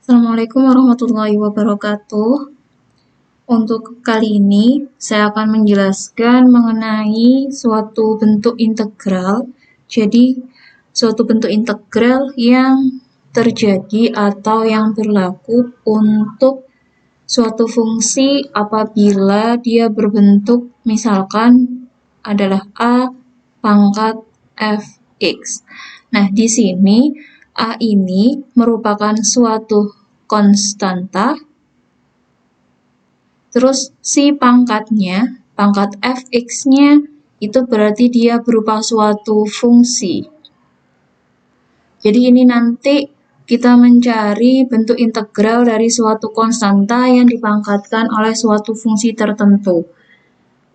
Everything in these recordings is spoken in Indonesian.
Assalamualaikum warahmatullahi wabarakatuh. Untuk kali ini, saya akan menjelaskan mengenai suatu bentuk integral. Jadi, suatu bentuk integral yang terjadi atau yang berlaku untuk suatu fungsi apabila dia berbentuk misalkan adalah A pangkat fx. Nah, di sini A ini merupakan suatu konstanta, terus si pangkatnya, pangkat fx-nya itu berarti dia berupa suatu fungsi. Jadi ini nanti kita mencari bentuk integral dari suatu konstanta yang dipangkatkan oleh suatu fungsi tertentu.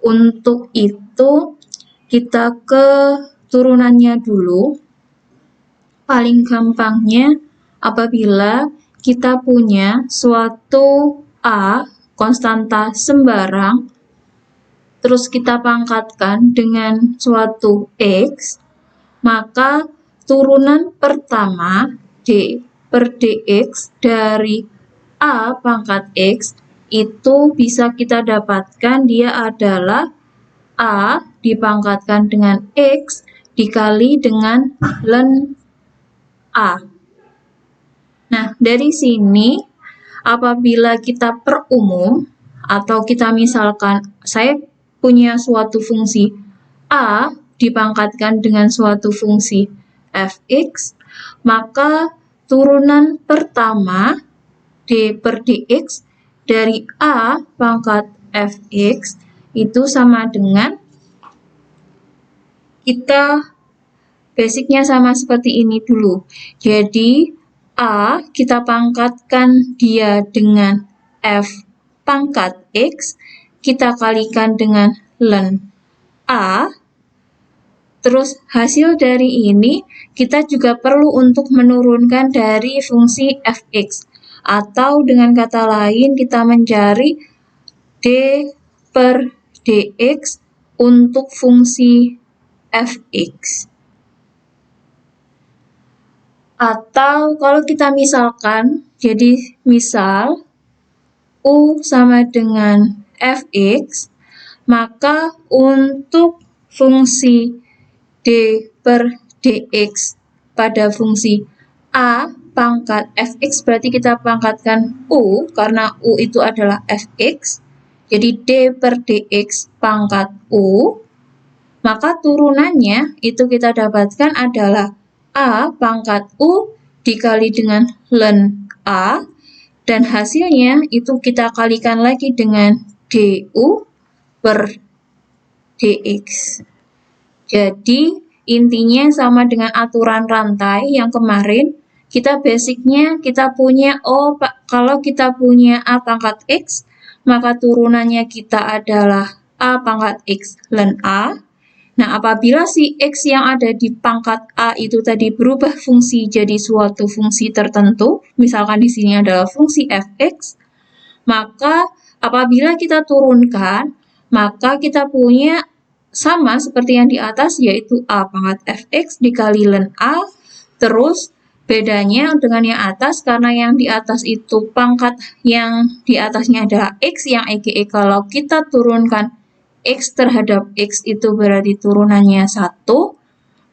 Untuk itu, kita ke turunannya dulu. Paling gampangnya, apabila kita punya suatu A, konstanta sembarang, terus kita pangkatkan dengan suatu X, maka turunan pertama D per dx dari A pangkat X itu bisa kita dapatkan dia adalah A dipangkatkan dengan X dikali dengan ln A. Nah, dari sini apabila kita perumum atau kita misalkan saya punya suatu fungsi A dipangkatkan dengan suatu fungsi fx, maka turunan pertama d per dx dari A pangkat fx itu sama dengan kita basicnya sama seperti ini dulu. Jadi A kita pangkatkan dia dengan f pangkat x, kita kalikan dengan ln A. Terus hasil dari ini kita juga perlu untuk menurunkan dari fungsi fx. Atau dengan kata lain kita mencari d per dx untuk fungsi fx. Atau kalau kita misalkan, jadi misal U sama dengan fx, maka untuk fungsi d per dx pada fungsi A pangkat fx berarti kita pangkatkan U karena U itu adalah fx. Jadi d per dx pangkat U, maka turunannya itu kita dapatkan adalah A pangkat U dikali dengan ln A, dan hasilnya itu kita kalikan lagi dengan du per dx. Jadi intinya sama dengan aturan rantai yang kemarin, kita basicnya kita punya kalau kita punya A pangkat X, maka turunannya kita adalah A pangkat X ln A. Nah, apabila si X yang ada di pangkat A itu tadi berubah fungsi jadi suatu fungsi tertentu, misalkan di sini adalah fungsi fx, maka apabila kita turunkan, maka kita punya sama seperti yang di atas, yaitu A pangkat fx dikali ln A, terus bedanya dengan yang atas, karena yang di atas itu pangkat yang di atasnya adalah X yang EGE, kalau kita turunkan X terhadap X itu berarti turunannya 1,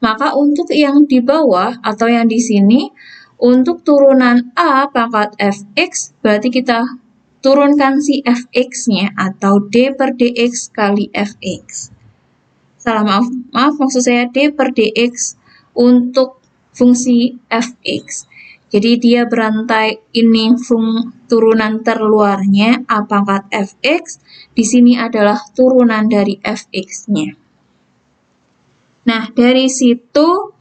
maka untuk yang di bawah atau yang di sini, untuk turunan A pangkat fx, berarti kita turunkan si fx-nya atau d per dx kali fx. Maaf, maksud saya d per dx untuk fungsi fx. Jadi dia berantai ini turunan terluarnya A pangkat fx, di sini adalah turunan dari fx-nya. Nah, dari situ,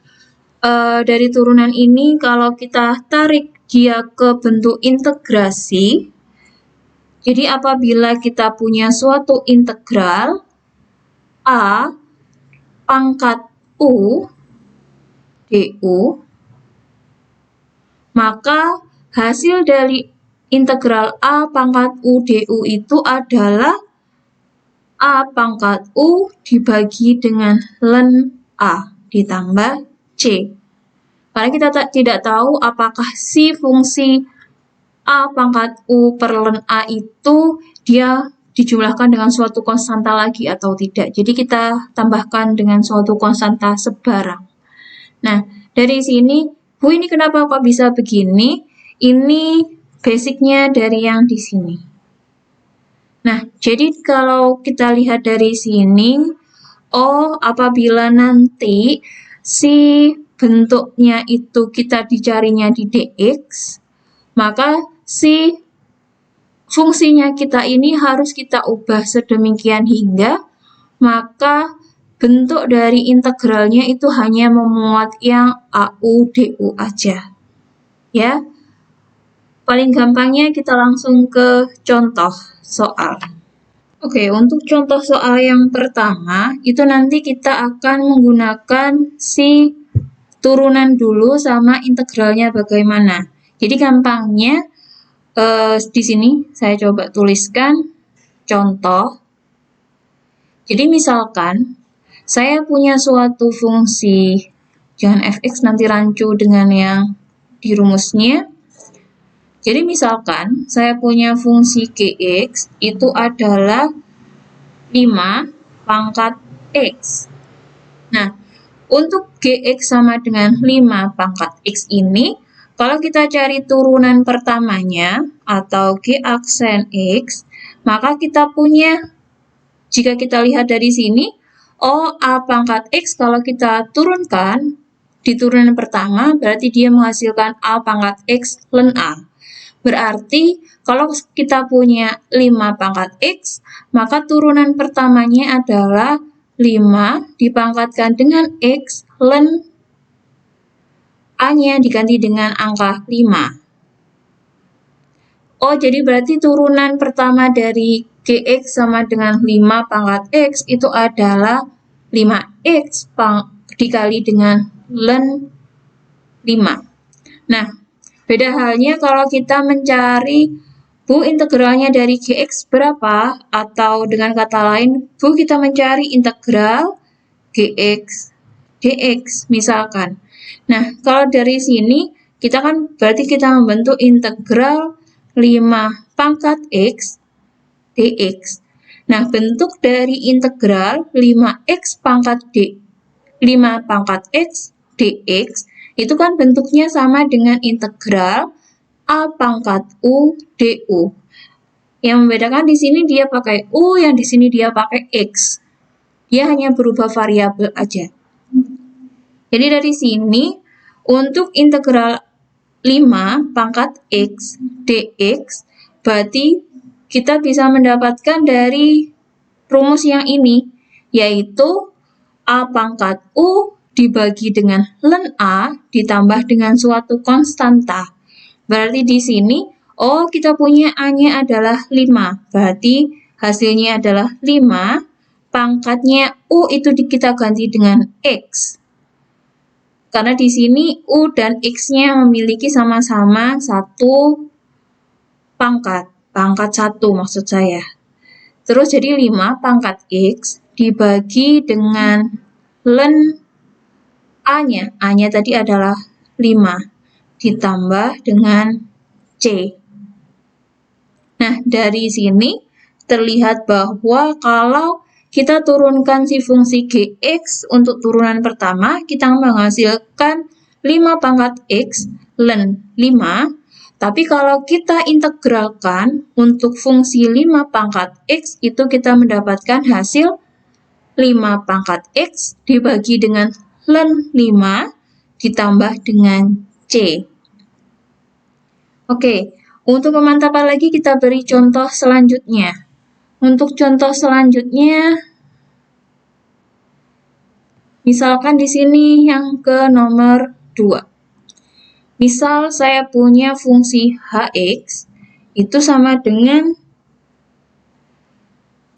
dari turunan ini kalau kita tarik dia ke bentuk integrasi, jadi apabila kita punya suatu integral A pangkat U du, maka hasil dari integral A pangkat U du itu adalah A pangkat U dibagi dengan ln A ditambah C. Karena kita tidak tahu apakah si fungsi A pangkat U per ln A itu dia dijumlahkan dengan suatu konstanta lagi atau tidak. Jadi kita tambahkan dengan suatu konstanta sebarang. Nah, dari sini, Bu ini kenapa kok bisa begini? Ini basicnya dari yang di sini. Nah, jadi kalau kita lihat dari sini, oh apabila nanti si bentuknya itu kita dicarinya di dx, maka si fungsinya kita ini harus kita ubah sedemikian hingga maka bentuk dari integralnya itu hanya memuat yang AU DU aja. Ya. Paling gampangnya kita langsung ke contoh soal. Oke, untuk contoh soal yang pertama, itu nanti kita akan menggunakan si turunan dulu sama integralnya bagaimana. Jadi gampangnya, di sini saya coba tuliskan contoh. Jadi misalkan, saya punya suatu fungsi, jangan fx nanti rancu dengan yang di rumusnya. Jadi misalkan saya punya fungsi gx itu adalah 5 pangkat x. Nah, untuk gx sama dengan 5 pangkat x ini, kalau kita cari turunan pertamanya atau g aksen x, maka kita punya, jika kita lihat dari sini, oh a pangkat x kalau kita turunkan, di turunan pertama berarti dia menghasilkan a pangkat x ln a. Berarti kalau kita punya 5 pangkat x, maka turunan pertamanya adalah 5 dipangkatkan dengan x ln a-nya diganti dengan angka 5. Oh, jadi berarti turunan pertama dari gx sama dengan 5 pangkat x itu adalah 5x dikali dengan ln 5. Nah, beda halnya kalau kita mencari, Bu, integralnya dari gx berapa? Atau dengan kata lain, Bu, kita mencari integral gx dx, misalkan. Nah, kalau dari sini, kita kan berarti kita membentuk integral 5 pangkat x dx. Nah, bentuk dari integral 5x pangkat 5 pangkat x dx itu kan bentuknya sama dengan integral a pangkat u du. Yang membedakan di sini dia pakai u, yang di sini dia pakai x. Dia hanya berubah variabel aja. Jadi dari sini untuk integral 5 pangkat x dx berarti kita bisa mendapatkan dari rumus yang ini, yaitu a pangkat u dibagi dengan ln a ditambah dengan suatu konstanta. Berarti di sini, oh kita punya a-nya adalah 5. Berarti hasilnya adalah 5. Pangkatnya u itu kita ganti dengan x. Karena di sini u dan x-nya memiliki sama-sama satu pangkat. Pangkat 1 maksud saya. Terus jadi 5 pangkat x dibagi dengan ln a-nya. A-nya tadi adalah 5 ditambah dengan c. Nah, dari sini terlihat bahwa kalau kita turunkan si fungsi gx untuk turunan pertama, kita menghasilkan 5 pangkat x ln 5. Tapi kalau kita integralkan untuk fungsi 5 pangkat x, itu kita mendapatkan hasil 5 pangkat x dibagi dengan ln 5 ditambah dengan c. Oke, untuk pemantapan lagi kita beri contoh selanjutnya. Untuk contoh selanjutnya, misalkan di sini yang ke nomor 2. Misal saya punya fungsi hx itu sama dengan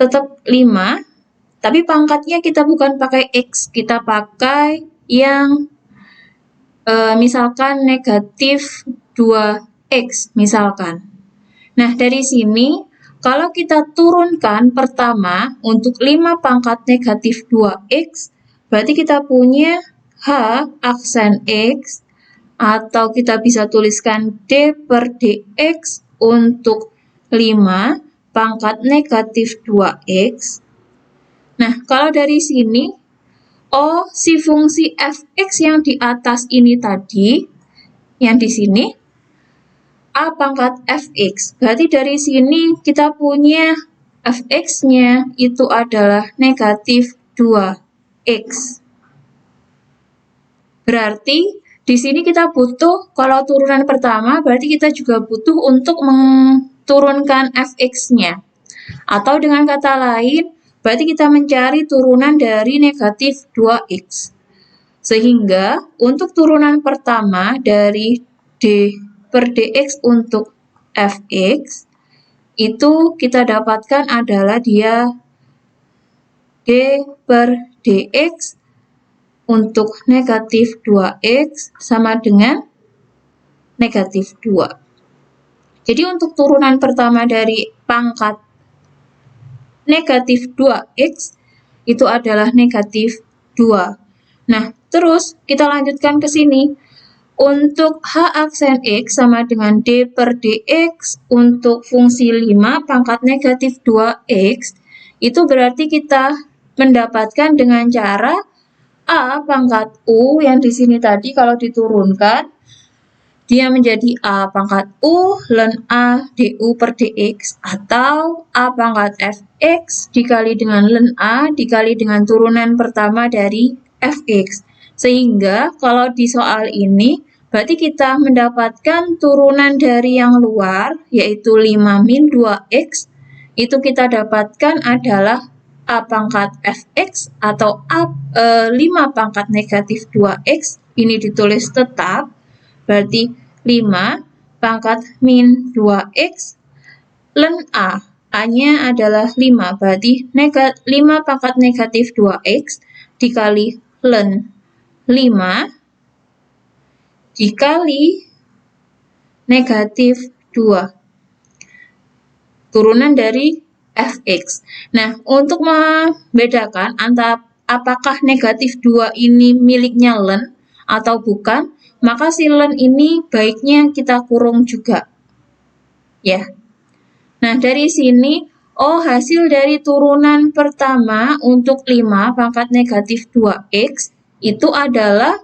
tetap 5, tapi pangkatnya kita bukan pakai x, kita pakai yang misalkan negatif 2x misalkan. Nah, dari sini kalau kita turunkan pertama untuk 5 pangkat negatif 2x, berarti kita punya h aksen x, atau kita bisa tuliskan D per DX untuk 5 pangkat negatif 2X. Nah, kalau dari sini, si fungsi fx yang di atas ini tadi, yang di sini, A pangkat fx. Berarti dari sini kita punya fx-nya itu adalah negatif 2x. Berarti di sini kita butuh, kalau turunan pertama, berarti kita juga butuh untuk menurunkan fx-nya. Atau dengan kata lain, berarti kita mencari turunan dari negatif 2x. Sehingga untuk turunan pertama dari D per dx untuk fx, itu kita dapatkan adalah dia D per dx untuk negatif 2x sama dengan negatif 2. Jadi untuk turunan pertama dari pangkat negatif 2x itu adalah negatif 2. Nah, terus kita lanjutkan ke sini. Untuk H aksen X sama dengan D per DX untuk fungsi 5 pangkat negatif 2X, itu berarti kita mendapatkan dengan cara A pangkat U yang di sini tadi kalau diturunkan, dia menjadi A pangkat U ln A DU per DX, atau A pangkat Fx dikali dengan ln A dikali dengan turunan pertama dari Fx. Sehingga kalau di soal ini, berarti kita mendapatkan turunan dari yang luar, yaitu 5 min 2x, itu kita dapatkan adalah A pangkat Fx atau 5 pangkat negatif 2x, ini ditulis tetap, berarti 5 pangkat min 2x ln A. A-nya adalah 5, berarti 5 pangkat negatif 2x dikali ln 5 dikali negatif 2. Turunan dari fx. Nah, untuk membedakan antara apakah negatif 2 ini miliknya ln atau bukan, maka si ln ini baiknya kita kurung juga. Ya. Nah, dari sini, hasil dari turunan pertama untuk 5 pangkat negatif 2x itu adalah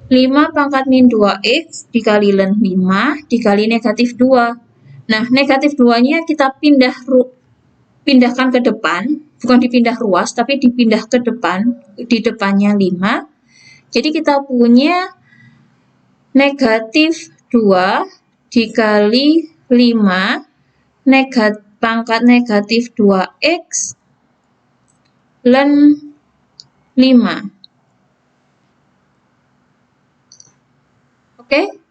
5 pangkat min 2x dikali ln 5 dikali negatif 2. Nah, negatif 2-nya kita pindahkan ke depan, bukan dipindah ruas, tapi dipindah ke depan, di depannya 5. Jadi kita punya negatif 2 dikali 5 pangkat negatif 2x ln 5. Oke?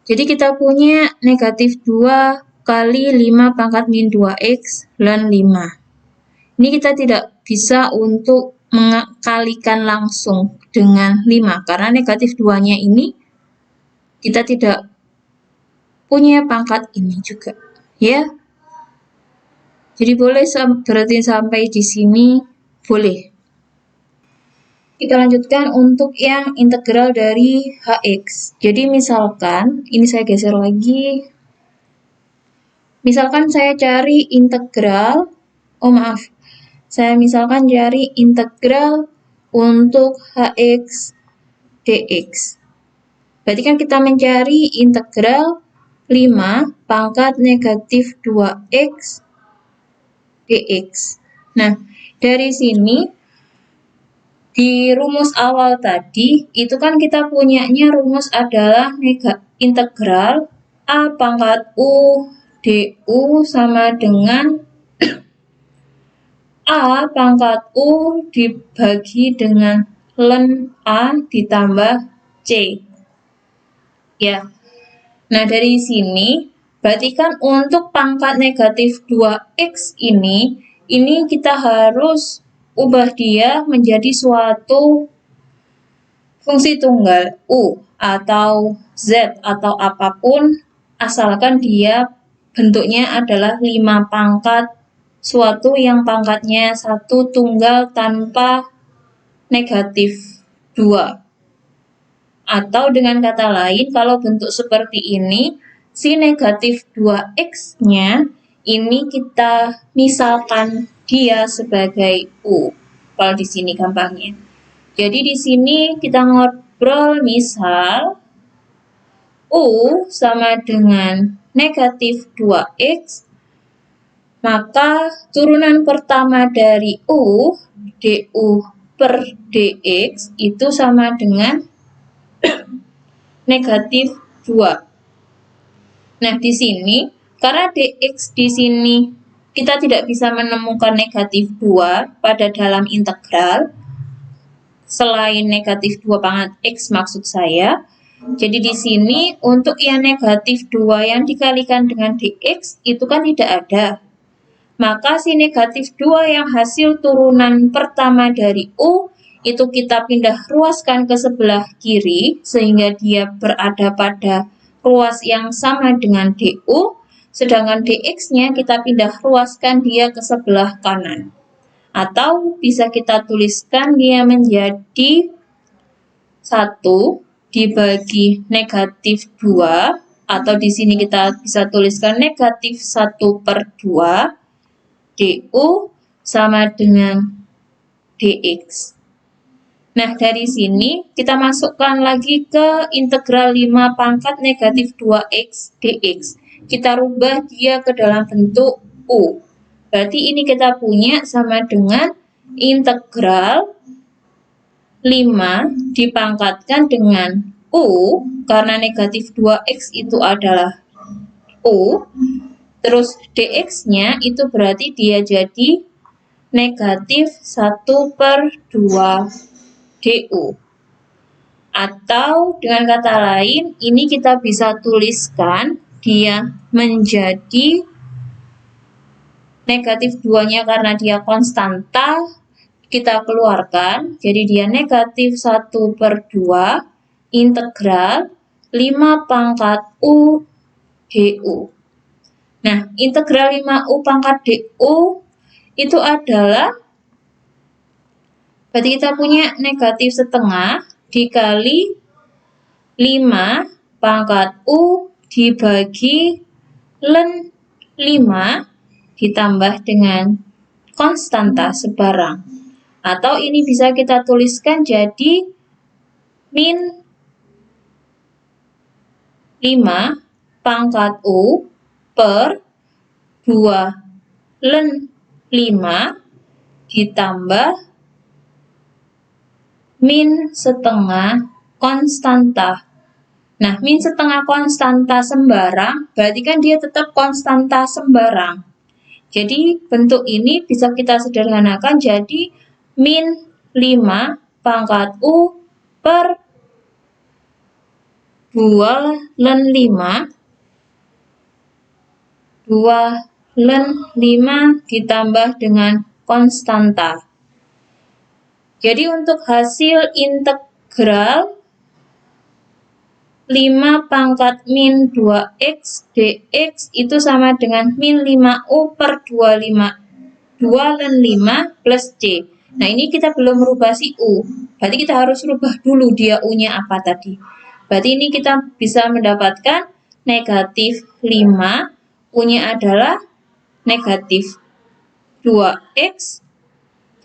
Jadi kita punya negatif 2 kali 5 pangkat min 2x ln 5. Ini kita tidak bisa untuk mengkalikan langsung dengan 5, karena negatif 2-nya ini kita tidak punya pangkat ini juga. Ya. Jadi boleh berarti sampai di sini boleh. Kita lanjutkan untuk yang integral dari Hx. Jadi misalkan, ini saya geser lagi. Misalkan saya cari integral, saya misalkan cari integral untuk Hx dx. Berarti kan kita mencari integral 5 pangkat negatif 2x dx. Nah, dari sini, di rumus awal tadi, itu kan kita punyanya rumus adalah integral A pangkat U du sama dengan A pangkat U dibagi dengan ln A ditambah C. Ya. Nah, dari sini, berarti kan untuk pangkat negatif 2x ini kita harus ubah dia menjadi suatu fungsi tunggal U atau Z atau apapun, asalkan dia bentuknya adalah 5 pangkat suatu yang pangkatnya 1 tunggal tanpa negatif 2. Atau dengan kata lain, kalau bentuk seperti ini, si negatif 2x-nya ini kita misalkan dia sebagai U. Kalau di sini gampangnya. Jadi di sini kita ngobrol misal U sama dengan negatif 2x, maka turunan pertama dari U, du per dx, itu sama dengan negatif 2. Nah, di sini, karena dx di sini kita tidak bisa menemukan negatif 2 pada dalam integral, selain negatif 2 pangkat x maksud saya. Jadi di sini, untuk yang negatif 2 yang dikalikan dengan dx, itu kan tidak ada. Maka si negatif 2 yang hasil turunan pertama dari U, itu kita pindah ruaskan ke sebelah kiri, sehingga dia berada pada ruas yang sama dengan DU, sedangkan DX-nya kita pindah ruaskan dia ke sebelah kanan. Atau bisa kita tuliskan dia menjadi 1 dibagi negatif 2, atau di sini kita bisa tuliskan negatif 1 per 2, du sama dengan dx. Nah, dari sini kita masukkan lagi ke integral 5 pangkat negatif 2x dx. Kita rubah dia ke dalam bentuk u. Berarti ini kita punya sama dengan integral 5 dipangkatkan dengan u, karena negatif 2x itu adalah u. Terus dx-nya itu berarti dia jadi negatif 1 per 2 du. Atau dengan kata lain, ini kita bisa tuliskan dia menjadi negatif 2-nya karena dia konstanta, kita keluarkan. Jadi dia negatif 1 per 2 integral 5 pangkat u du. Nah, integral 5U pangkat du itu adalah, berarti kita punya negatif setengah dikali 5 pangkat U dibagi ln 5 ditambah dengan konstanta sebarang. Atau ini bisa kita tuliskan jadi min 5 pangkat U per 2 ln 5 ditambah min setengah konstanta. Nah, min setengah konstanta sembarang, berarti kan dia tetap konstanta sembarang. Jadi, bentuk ini bisa kita sederhanakan jadi min 5 pangkat U per 2 ln 5 2 ln 5 ditambah dengan konstanta. Jadi untuk hasil integral 5 pangkat min 2x dx itu sama dengan min 5u per 2 ln 5 plus c. Nah, ini kita belum merubah si u. Berarti kita harus rubah dulu dia u-nya apa tadi. Berarti ini kita bisa mendapatkan negatif 5. U-nya adalah negatif 2x.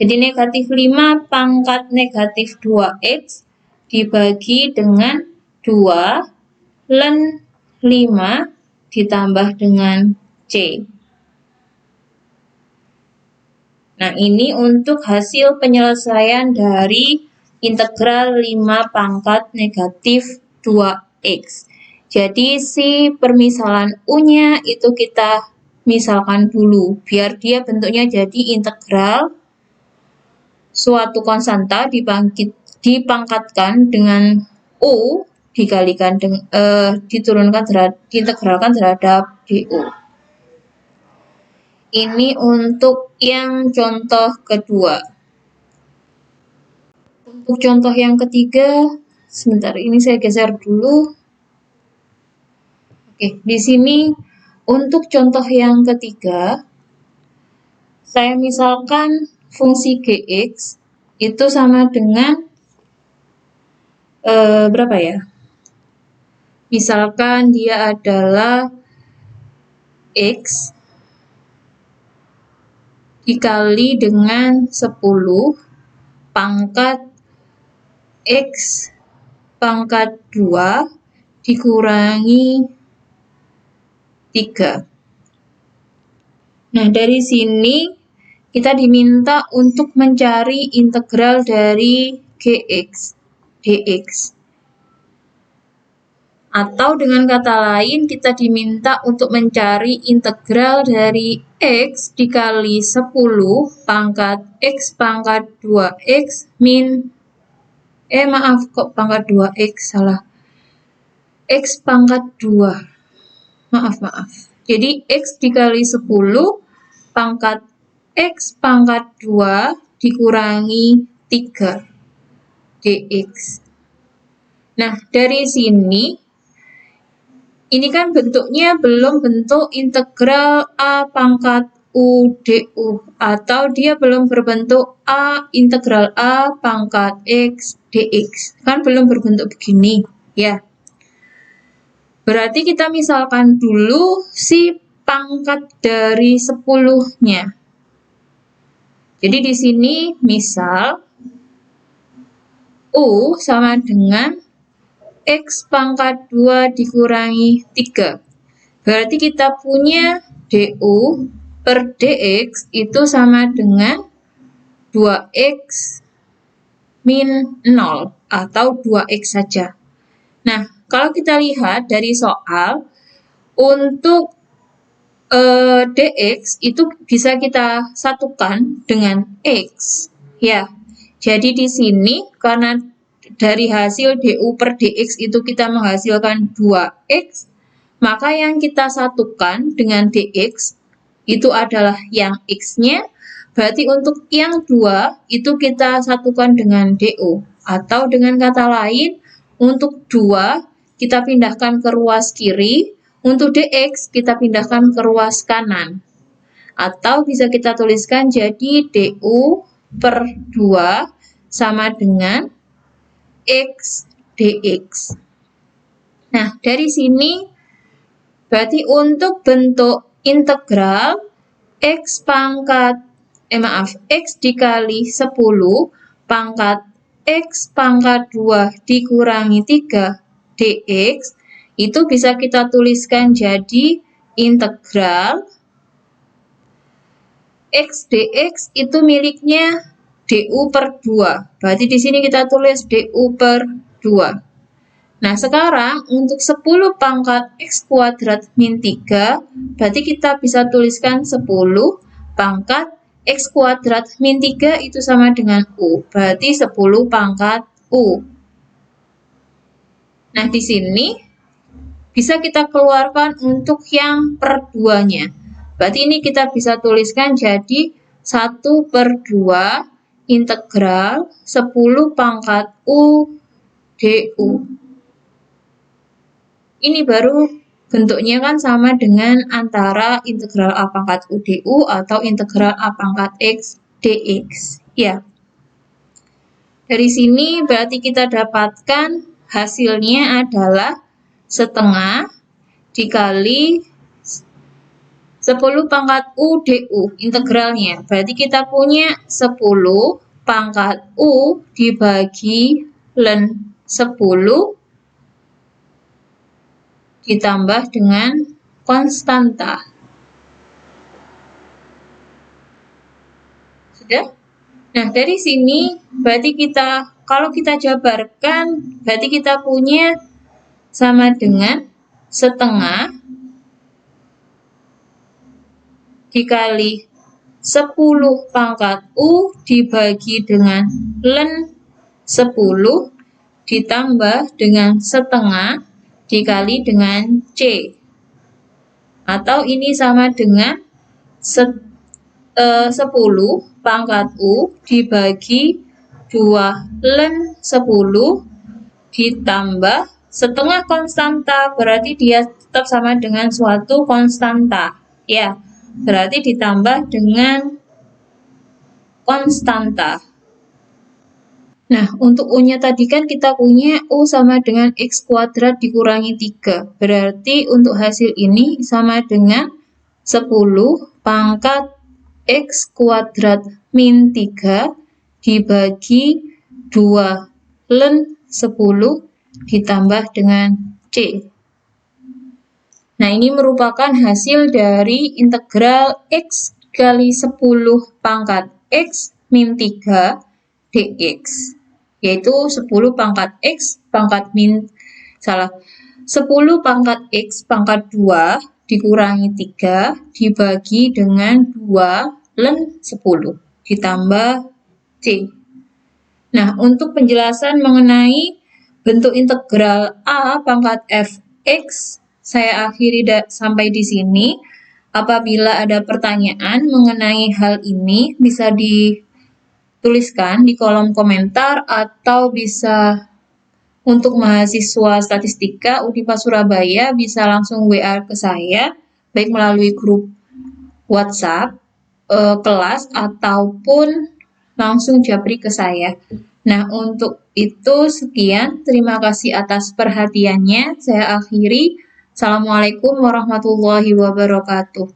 Jadi negatif 5 pangkat negatif 2x dibagi dengan 2 ln 5 ditambah dengan c. Nah, ini untuk hasil penyelesaian dari integral 5 pangkat negatif 2x. Jadi si permisalan U-nya itu kita misalkan dulu, biar dia bentuknya jadi integral suatu konstanta dipangkatkan dengan U dikalikan dengan diintegralkan terhadap du. Ini untuk yang contoh kedua. Untuk contoh yang ketiga, sebentar ini saya geser dulu. Oke, di sini untuk contoh yang ketiga, saya misalkan fungsi gx itu sama dengan berapa ya? Misalkan dia adalah X dikali dengan 10 pangkat X pangkat 2 dikurangi 3. Nah, dari sini kita diminta untuk mencari integral dari Gx dx. Atau dengan kata lain, kita diminta untuk mencari integral dari X dikali 10 pangkat X pangkat 2X min maaf kok pangkat 2X salah. X pangkat 2. Maaf. Jadi X dikali 10 pangkat X pangkat 2 dikurangi 3 dx. Nah, dari sini ini kan bentuknya belum bentuk integral A pangkat U du, atau dia belum berbentuk A integral A pangkat X dx. Kan belum berbentuk begini, ya. Berarti kita misalkan dulu si pangkat dari 10-nya. Jadi di sini misal U sama dengan X pangkat 2 dikurangi 3. Berarti kita punya du per dx itu sama dengan 2x min 0 atau 2x saja. Nah, kalau kita lihat dari soal, untuk dx itu bisa kita satukan dengan x. Ya, jadi di sini karena dari hasil du per dx itu kita menghasilkan 2x, maka yang kita satukan dengan dx itu adalah yang x-nya, berarti untuk yang 2 itu kita satukan dengan du. Atau dengan kata lain, untuk 2 kita pindahkan ke ruas kiri, untuk dx kita pindahkan ke ruas kanan. Atau bisa kita tuliskan jadi du per 2 sama dengan x dx. Nah, dari sini berarti untuk bentuk integral x dikali 10 pangkat x pangkat 2 dikurangi 3 dx itu bisa kita tuliskan jadi integral x dx itu miliknya du per 2. Berarti di sini kita tulis du per 2. Nah, sekarang untuk 10 pangkat x kuadrat min 3, berarti kita bisa tuliskan 10 pangkat x kuadrat min 3 itu sama dengan u. Berarti 10 pangkat u. Nah, di sini bisa kita keluarkan untuk yang per 2-nya. Berarti ini kita bisa tuliskan jadi 1 per 2 integral 10 pangkat U du. Ini baru bentuknya kan sama dengan antara integral A pangkat U du atau integral A pangkat X dx. Ya. Dari sini berarti kita dapatkan hasilnya adalah setengah dikali 10 pangkat U du integralnya. Berarti kita punya 10 pangkat U dibagi ln 10 ditambah dengan konstanta. Sudah? Nah, dari sini berarti kalau kita jabarkan, berarti kita punya sama dengan setengah dikali 10 pangkat U dibagi dengan ln 10 ditambah dengan setengah dikali dengan C. Atau ini sama dengan 10 pangkat U dibagi 2 ln 10 ditambah setengah konstanta, berarti dia tetap sama dengan suatu konstanta. Ya. Berarti ditambah dengan konstanta. Nah, untuk U-nya tadi kan kita punya U sama dengan X kuadrat dikurangi 3. Berarti untuk hasil ini sama dengan 10 pangkat X kuadrat min 3 dibagi 2 ln 10 ditambah dengan C. Nah, ini merupakan hasil dari integral X kali 10 pangkat X min 3 dx, yaitu 10 pangkat X pangkat 10 pangkat X pangkat 2 dikurangi 3 dibagi dengan 2 ln 10 ditambah C. Nah, untuk penjelasan mengenai bentuk integral A pangkat fx, saya akhiri sampai di sini. Apabila ada pertanyaan mengenai hal ini, bisa dituliskan di kolom komentar atau bisa untuk mahasiswa statistika Unifa Surabaya bisa langsung WA ke saya, baik melalui grup WhatsApp kelas ataupun langsung japri ke saya. Nah, untuk itu sekian. Terima kasih atas perhatiannya. Saya akhiri. Assalamualaikum warahmatullahi wabarakatuh.